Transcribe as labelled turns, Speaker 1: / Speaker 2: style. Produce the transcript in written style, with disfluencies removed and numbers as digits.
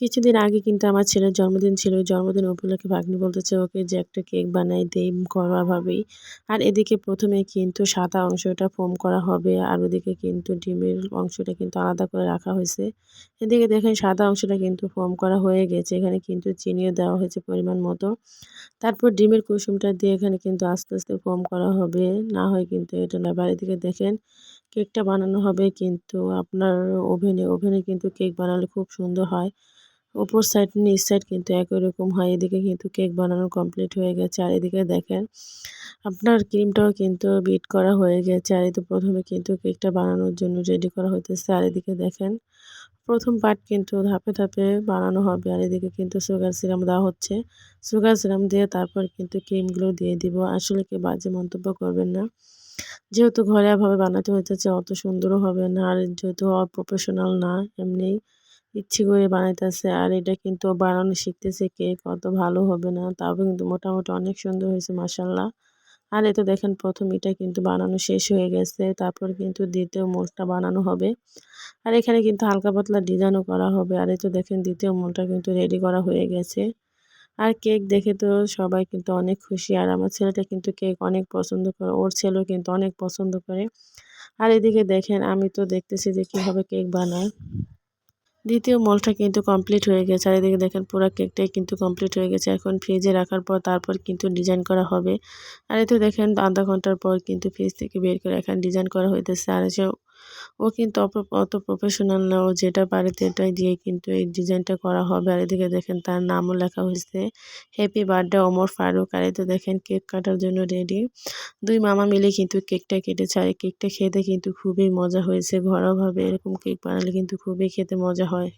Speaker 1: কিছুদিন আগে কিন্তু আমার ছেলের জন্মদিন ছিল। ওই জন্মদিন উপলক্ষে ভাগ্নি বলতেছে ওকে যে একটা কেক বানাই দেই ঘরোয়াভাবেই। আর এদিকে ১ম এ কিন্তু সাদা অংশটা ফোম করা হবে। আর ওদিকে কিন্তু ডিমের অংশটা কিন্তু আলাদা করে রাখা হইছে। এদিকে দেখেন সাদা অংশটা কিন্তু ফোম করা হয়ে গেছে। এখানে কিন্তু চিনিও দেওয়া হয়েছে পরিমাণ মতো। তারপর ডিমের কুসুমটা দিয়ে এখানে কিন্তু আস্তে, আস্তে ফোম করা হবে। না হয় কিন্তু এটা না। আর এদিকে দেখেন কেকটা বানানো হবে কিন্তু আপনার ওভেনে। ওভেনে কিন্তু কেক বানালে খুব সুন্দর হয়। উপর সাইড নিচ সাইড কিন্তু একই রকম হয়। এদিকে কিন্তু কেক বানানো কমপ্লিট হয়ে গেছে। আর এদিকে দেখেন আপনার ক্রিমটাও কিন্তু বিট করা হয়ে গেছে। আর এই তো ১ম এ কিন্তু কেকটা বানানোর জন্য রেডি করা হইতেছে। আর এদিকে দেখেন ১ম পার্ট কিন্তু ধাপে, ধাপে বানানো হবে। আর এদিকে কিন্তু সুগার সিরাপ দেওয়া হচ্ছে। সুগার সিরাপ দিয়ে তারপর কিন্তু ক্রিমগুলো দিয়ে দিব। আসলে কেউ বাজে মন্তব্য করবেন না। যেহেতু ঘরোয়াভাবে বানাতে হইতেছে অত সুন্দরও হবে না। আর যেহেতু প্রফেশনাল না এমনি ইচ্ছে করে বানাইতেছে। আর এটা কিন্তু বানানো শিখতেছে কেক অত ভালো হবে না। তাও কিন্তু মোটামুটি অনেক সুন্দর হয়েছে মাশাআল্লাহ। আর এই তো দেখেন ১ম এটা কিন্তু বানানো শেষ হয়ে গেছে। তারপর কিন্তু ২য় মোল্ডটা বানানো হবে। আর এখানে কিন্তু হালকা পাতলা ডিজাইনও করা হবে। আর এই তো দেখেন ২য় মোল্ডটা কিন্তু রেডি করা হয়ে গেছে। আর কেক দেখে তো সবাই কিন্তু অনেক খুশি। আর আমার ছেলেটা কিন্তু কেক অনেক পছন্দ করে। ওর ছেলেও কিন্তু অনেক পছন্দ করে। আর এদিকে দেখেন আমি তো দেখতেছি যে কিভাবে কেক বানায়। ২য় মোল্ডটা কিন্তু কমপ্লিট হয়ে গেছে। আর এদিকে দেখেন পুরা কেকটাই কিন্তু কমপ্লিট হয়ে গেছে। এখন ফ্রিজে রাখার পর তারপর কিন্তু ডিজাইন করা হবে। আর এই তো দেখেন ০.৫ ঘন্টার পর কিন্তু ফ্রিজ থেকে বের করে এখন ডিজাইন করা হইতেছে। আর ও কিন্তু অত প্রফেশনাল না। ও যেটা পারে সেটাই দিয়ে কিন্তু এই ডিজাইনটা করা হবে। আর এদিকে দেখেন তার নামও লেখা হইছে। Happy birthday Omar Faruk. আর এই তো দেখেন কেক কাটার জন্য রেডি। ২ মামা মিলে কিন্তু কেকটা কেটেছে। আর এই কেকটা খেতে কিন্তু খুবই মজা হয়েছে। ঘরোয়াভাবে এরকম কেক বানালে কিন্তু খুবই খেতে মজা হয়।